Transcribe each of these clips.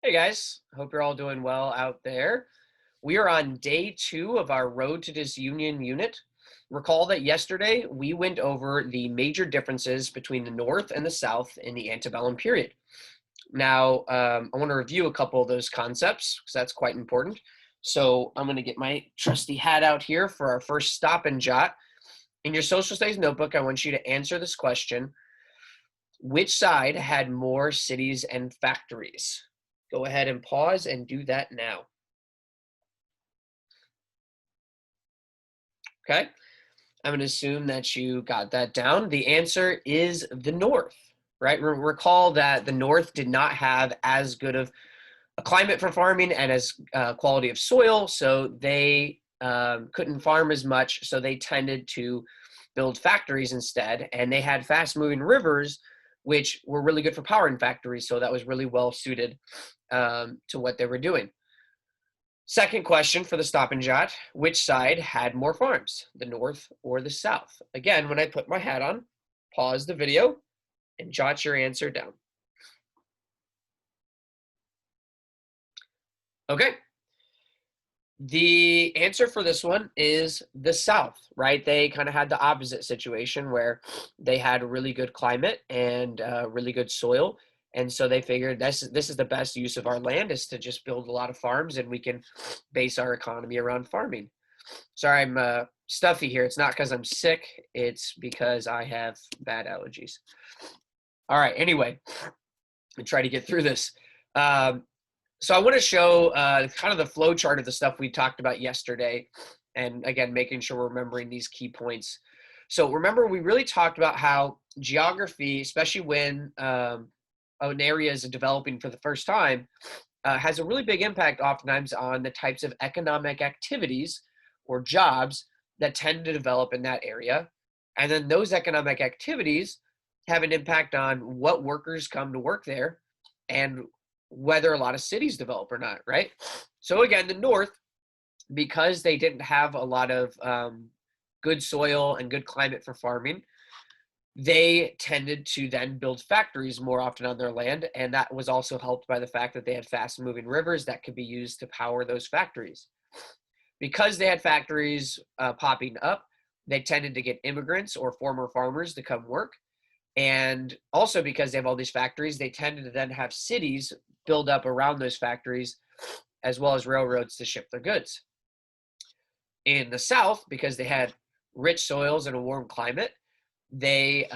Hey guys, hope you're all doing well out there. We are on day 2 of our Road to Disunion unit. Recall that yesterday we went over the major differences between the North and the South in the antebellum period. Now, I want to review a couple of those concepts because that's quite important. So I'm going to get my trusty hat out here for our first stop and jot. In your social studies notebook, I want you to answer this question. Which side had more cities and factories? Go ahead and pause and do that now. Okay, I'm going to assume that you got that down. The answer is the North, right? Recall that the North did not have as good of a climate for farming and as quality of soil, so they couldn't farm as much, so they tended to build factories instead, and they had fast-moving rivers, which were really good for powering factories, so that was really well suited to what they were doing. Second question for the stop and jot, which side had more farms, the North or the South? Again, when I put my hat on, pause the video and jot your answer down. Okay. The answer for this one is the South, right? They kind of had the opposite situation where they had a really good climate and really good soil. And so they figured this is the best use of our land is to just build a lot of farms and we can base our economy around farming. Sorry, I'm stuffy here. It's not because I'm sick. It's because I have bad allergies. All right. Anyway, I try to get through this. So I want to show kind of the flow chart of the stuff we talked about yesterday. And again, making sure we're remembering these key points. So remember, we really talked about how geography, especially when an area is developing for the first time, has a really big impact oftentimes on the types of economic activities or jobs that tend to develop in that area. And then those economic activities have an impact on what workers come to work there and whether a lot of cities develop or not, right? So again, the North, because they didn't have a lot of good soil and good climate for farming, they tended to then build factories more often on their land. And that was also helped by the fact that they had fast moving rivers that could be used to power those factories. Because they had factories popping up, they tended to get immigrants or former farmers to come work. And also because they have all these factories, they tended to then have cities build up around those factories, as well as railroads to ship their goods. In the South, because they had rich soils and a warm climate, they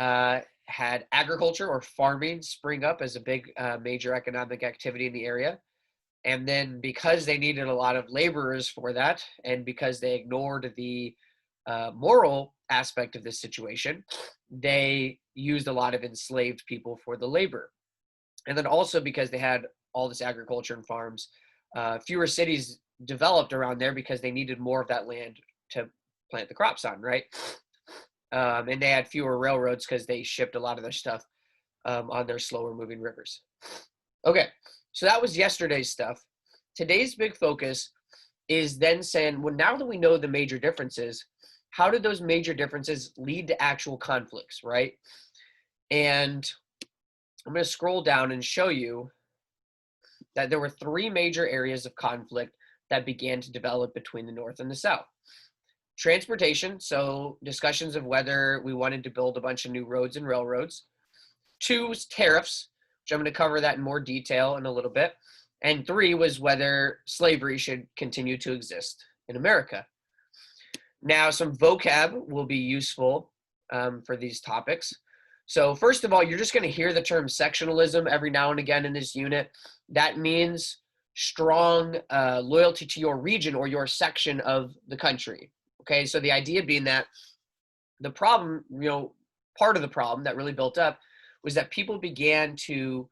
had agriculture or farming spring up as a big major economic activity in the area. And then because they needed a lot of laborers for that, and because they ignored the moral aspect of this situation, they used a lot of enslaved people for the labor. And then also because they had all this agriculture and farms, fewer cities developed around there because they needed more of that land to plant the crops on, right? And they had fewer railroads because they shipped a lot of their stuff on their slower moving rivers. Okay, so that was yesterday's stuff. Today's big focus is then saying, well, now that we know the major differences, how did those major differences lead to actual conflicts, right? And I'm going to scroll down and show you that there were 3 major areas of conflict that began to develop between the North and the South. Transportation, so discussions of whether we wanted to build a bunch of new roads and railroads. 2 was tariffs, which I'm going to cover that in more detail in a little bit. And 3 was whether slavery should continue to exist in America. Now, some vocab will be useful for these topics. So first of all, you're just going to hear the term sectionalism every now and again in this unit. That means strong loyalty to your region or your section of the country. Okay, so the idea being that the problem, part of the problem that really built up was that people began to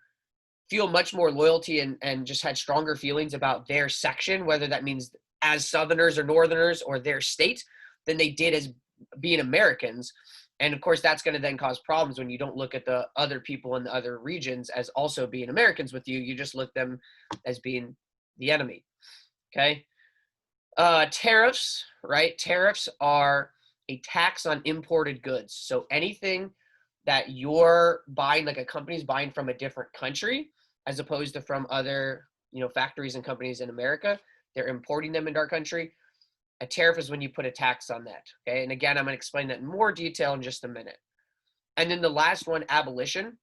feel much more loyalty and just had stronger feelings about their section, whether that means as Southerners or Northerners or their state, than they did as being Americans. And of course, that's going to then cause problems when you don't look at the other people in the other regions as also being Americans with you. You just look them as being the enemy. Okay. Tariffs, right? Tariffs are a tax on imported goods. So anything that you're buying, like a company's buying from a different country, as opposed to from other factories and companies in America. They're importing them into our country. A tariff is when you put a tax on that. Okay. And again, I'm going to explain that in more detail in just a minute. And then the last one, abolition.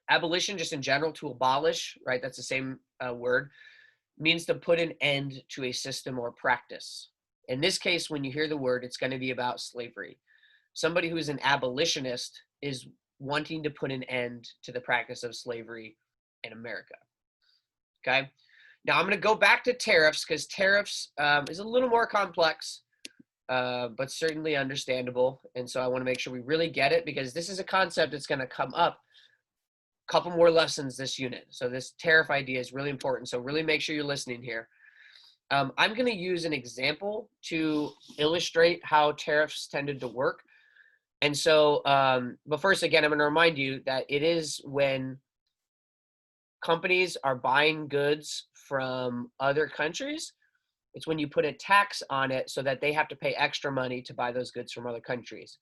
Abolition, just in general, to abolish, right? That's the same word, means to put an end to a system or practice. In this case, when you hear the word, it's going to be about slavery. Somebody who is an abolitionist is wanting to put an end to the practice of slavery in America. Okay. Now I'm going to go back to tariffs because tariffs is a little more complex, but certainly understandable. And so I want to make sure we really get it, because this is a concept that's going to come up a couple more lessons this unit. So this tariff idea is really important. So really make sure you're listening here. I'm going to use an example to illustrate how tariffs tended to work. And so, but first, again, I'm going to remind you that it is when companies are buying goods from other countries, it's when you put a tax on it so that they have to pay extra money to buy those goods from other countries.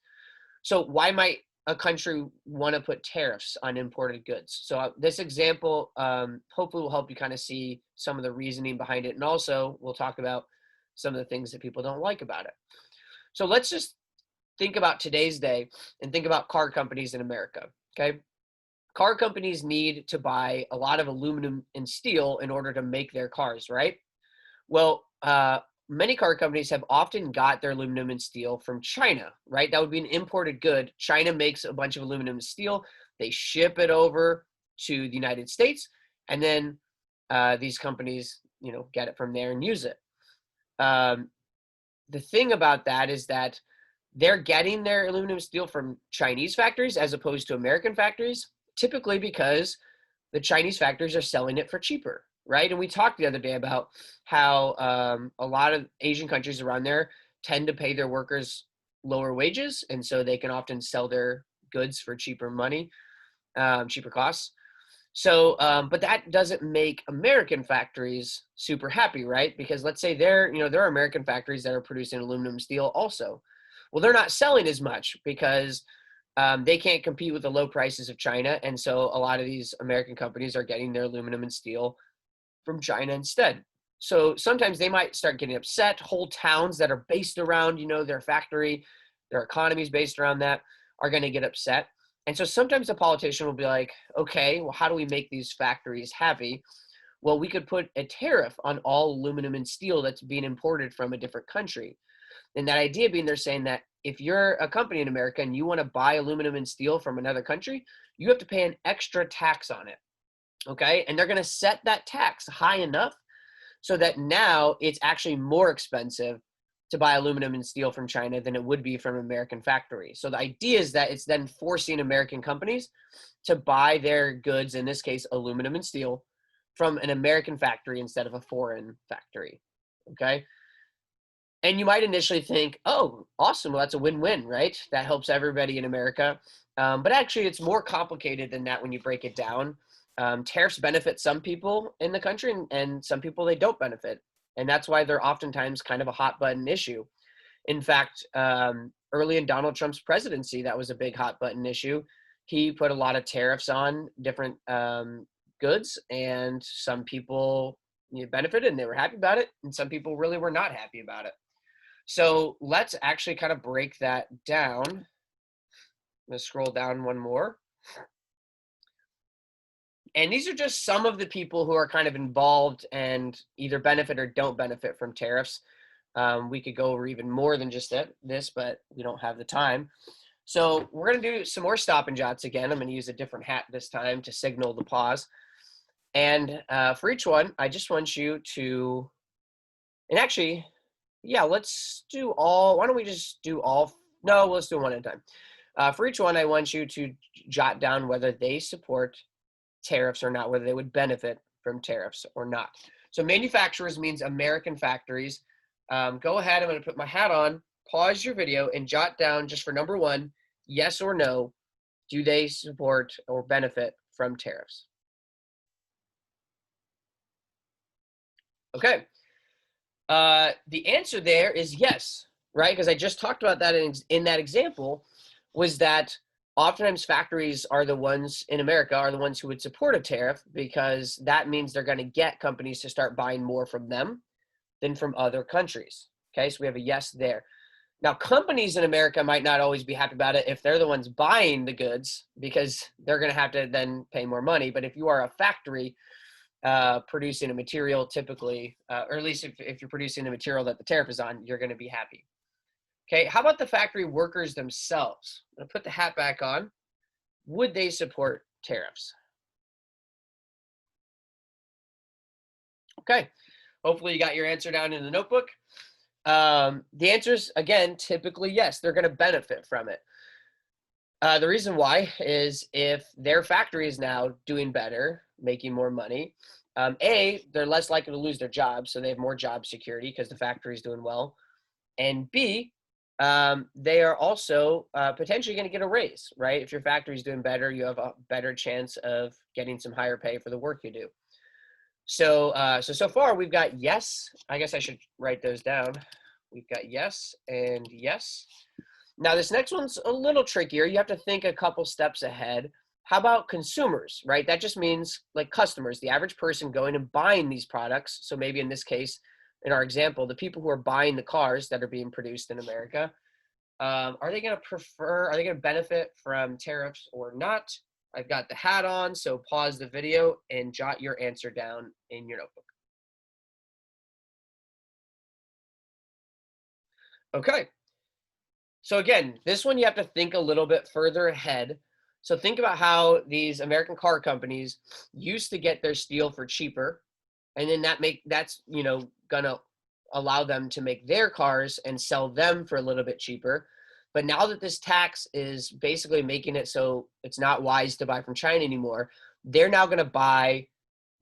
So why might a country want to put tariffs on imported goods? So this example hopefully will help you kind of see some of the reasoning behind it. And also we'll talk about some of the things that people don't like about it. So let's just think about today's day and think about car companies in America, okay? Car companies need to buy a lot of aluminum and steel in order to make their cars, right? Well, many car companies have often got their aluminum and steel from China, right? That would be an imported good. China makes a bunch of aluminum and steel. They ship it over to the United States, and then these companies, get it from there and use it. The thing about that is that they're getting their aluminum and steel from Chinese factories as opposed to American factories, typically because the Chinese factories are selling it for cheaper, right? And we talked the other day about how a lot of Asian countries around there tend to pay their workers lower wages, and so they can often sell their goods for cheaper money, cheaper costs. So, but that doesn't make American factories super happy, right? Because let's say there are American factories that are producing aluminum and steel also. Well, they're not selling as much because they can't compete with the low prices of China. And so a lot of these American companies are getting their aluminum and steel from China instead. So sometimes they might start getting upset. Whole towns that are based around, their factory, their economy is based around that, are going to get upset. And so sometimes a politician will be like, okay, well, how do we make these factories happy? Well, we could put a tariff on all aluminum and steel that's being imported from a different country. And that idea being, they're saying that if you're a company in America and you want to buy aluminum and steel from another country, you have to pay an extra tax on it. Okay. And they're going to set that tax high enough so that now it's actually more expensive to buy aluminum and steel from China than it would be from an American factory. So the idea is that it's then forcing American companies to buy their goods, in this case, aluminum and steel, from an American factory instead of a foreign factory. Okay. And you might initially think, oh, awesome, well, that's a win-win, right? That helps everybody in America. But actually, it's more complicated than that when you break it down. Tariffs benefit some people in the country, and some people they don't benefit. And that's why they're oftentimes kind of a hot button issue. In fact, early in Donald Trump's presidency, that was a big hot button issue. He put a lot of tariffs on different goods, and some people benefited and they were happy about it, and some people really were not happy about it. So let's actually kind of break that down. I'm going to scroll down one more. And these are just some of the people who are kind of involved and either benefit or don't benefit from tariffs. We could go over even more than just this, but we don't have the time. So we're going to do some more stop and jots again. I'm going to use a different hat this time to signal the pause. And for each one, I just want you to, and actually, yeah, let's do all. Why don't we just do all? No, let's do one at a time. For each one, I want you to jot down whether they support tariffs or not, whether they would benefit from tariffs or not. So manufacturers means American factories. Go ahead. I'm going to put my hat on, pause your video, and jot down just for number one, yes or no, do they support or benefit from tariffs? Okay. The answer there is yes, right? Because I just talked about that in that example, was that oftentimes factories are the ones in America are the ones who would support a tariff because that means they're going to get companies to start buying more from them than from other countries. Okay, so we have a yes there. Now, companies in America might not always be happy about it if they're the ones buying the goods because they're going to have to then pay more money. But if you are a factory producing a material typically, or at least if you're producing the material that the tariff is on, you're going to be happy. Okay, how about the factory workers themselves? I'm going to put the hat back on. Would they support tariffs? Okay, hopefully you got your answer down in the notebook. The answer is, again, typically yes, they're going to benefit from it. The reason why is if their factory is now doing better, making more money, A, they're less likely to lose their jobs, so they have more job security because the factory is doing well. And B, they are also potentially going to get a raise, right? If your factory is doing better, you have a better chance of getting some higher pay for the work you do. So far we've got yes. I guess I should write those down. We've got yes and yes. Now this next one's a little trickier. You have to think a couple steps ahead. How about consumers, right? That just means like customers, the average person going and buying these products. So maybe in this case, in our example, the people who are buying the cars that are being produced in America, are they going to benefit from tariffs or not? I've got the hat on, so pause the video and jot your answer down in your notebook. Okay. So again, this one you have to think a little bit further ahead. So think about how these American car companies used to get their steel for cheaper, and then that's gonna allow them to make their cars and sell them for a little bit cheaper. But now that this tax is basically making it so it's not wise to buy from China anymore, they're now going to buy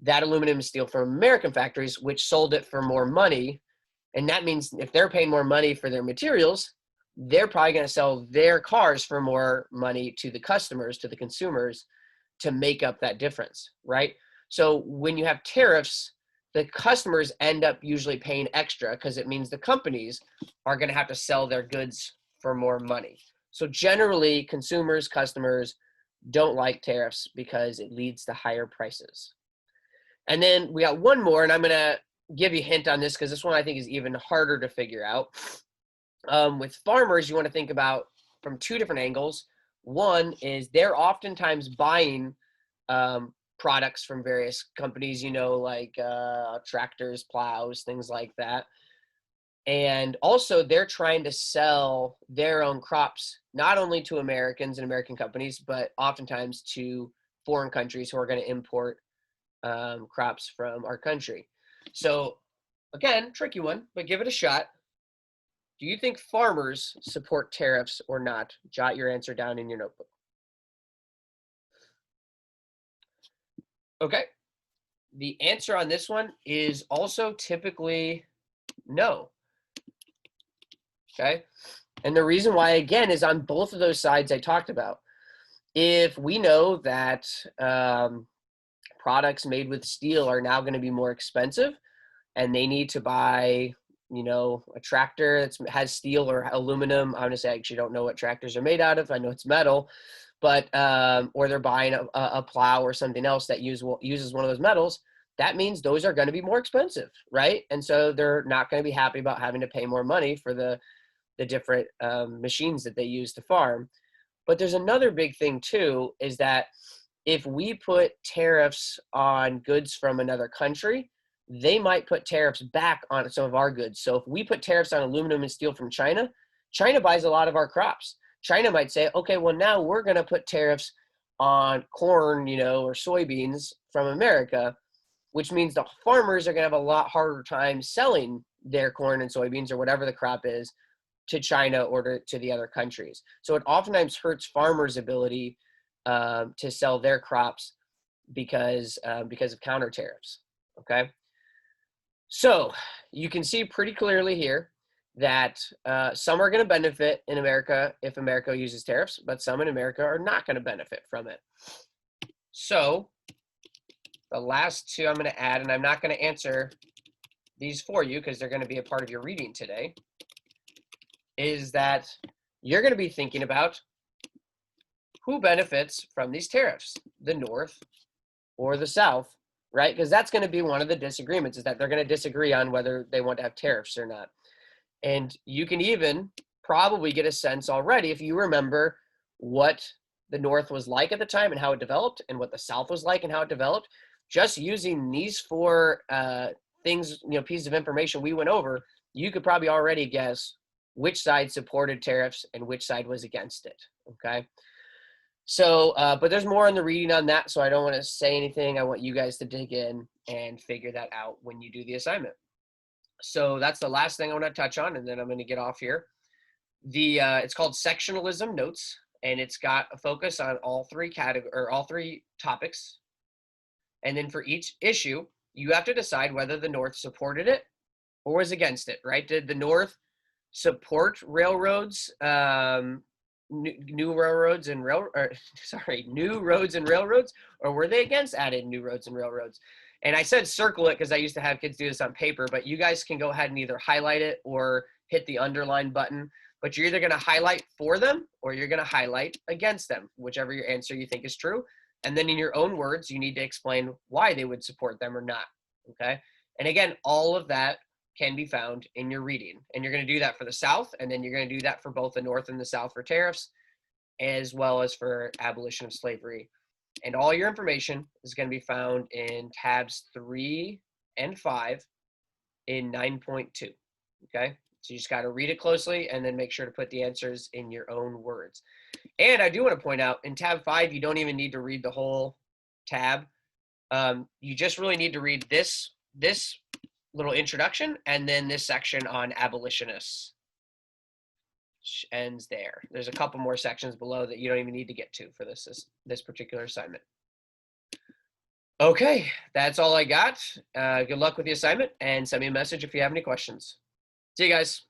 that aluminum and steel from American factories, which sold it for more money. And that means if they're paying more money for their materials, they're probably going to sell their cars for more money to the customers, to the consumers, to make up that difference, right? So when you have tariffs, the customers end up usually paying extra because it means the companies are going to have to sell their goods for more money. So generally, consumers, customers don't like tariffs because it leads to higher prices. And then we got one more, and I'm going to give you a hint on this because this one I think is even harder to figure out. With farmers, you want to think about from two different angles. One is they're oftentimes buying products from various companies, like tractors, plows, things like that. And also they're trying to sell their own crops, not only to Americans and American companies, but oftentimes to foreign countries who are going to import crops from our country. So again, tricky one, but give it a shot. Do you think farmers support tariffs or not? Jot your answer down in your notebook. Okay. The answer on this one is also typically no. Okay. And the reason why, again, is on both of those sides I talked about. If we know that products made with steel are now going to be more expensive and they need to buy, a tractor that has steel or aluminum. Honestly, I actually don't know what tractors are made out of. I know it's metal, but or they're buying a plow or something else that uses one of those metals. That means those are going to be more expensive, right? And so they're not going to be happy about having to pay more money for the different machines that they use to farm. But there's another big thing too, is that if we put tariffs on goods from another country, they might put tariffs back on some of our goods. So if we put tariffs on aluminum and steel from China, China buys a lot of our crops. China might say, okay, well now we're going to put tariffs on corn, or soybeans from America, which means the farmers are going to have a lot harder time selling their corn and soybeans or whatever the crop is to China or to the other countries. So it oftentimes hurts farmers' ability to sell their crops because of counter tariffs. Okay, so you can see pretty clearly here that some are going to benefit in America if America uses tariffs, but some in America are not going to benefit from it. So the last two I'm going to add, and I'm not going to answer these for you because they're going to be a part of your reading today, is that you're going to be thinking about who benefits from these tariffs, the North or the South, right? Because that's going to be one of the disagreements, is that they're going to disagree on whether they want to have tariffs or not. And you can even probably get a sense already, if you remember what the North was like at the time and how it developed, and what the South was like and how it developed. Just using these four things, pieces of information we went over, you could probably already guess which side supported tariffs and which side was against it. Okay. So, but there's more in the reading on that, so I don't want to say anything. I want you guys to dig in and figure that out when you do the assignment. So that's the last thing I want to touch on, and then I'm going to get off here. It's called Sectionalism Notes, and it's got a focus on all three topics. And then for each issue, you have to decide whether the North supported it or was against it, right? Did the North support railroads, new roads and railroads, or were they against adding new roads and railroads? And I said circle it because I used to have kids do this on paper, but you guys can go ahead and either highlight it or hit the underline button. But you're either going to highlight for them or you're going to highlight against them, whichever your answer you think is true. And then in your own words, you need to explain why they would support them or not. Okay. And again, all of that can be found in your reading. And you're going to do that for the South, and then you're going to do that for both the North and the South for tariffs, as well as for abolition of slavery. And all your information is going to be found in tabs 3 and 5 in 9.2. Okay. So you just got to read it closely and then make sure to put the answers in your own words. And I do want to point out, in tab 5, you don't even need to read the whole tab. You just really need to read this little introduction and then this section on abolitionists, which ends there. There's a couple more sections below that you don't even need to get to for this particular assignment. Okay, that's all I got. Good luck with the assignment, and send me a message if you have any questions. See you guys.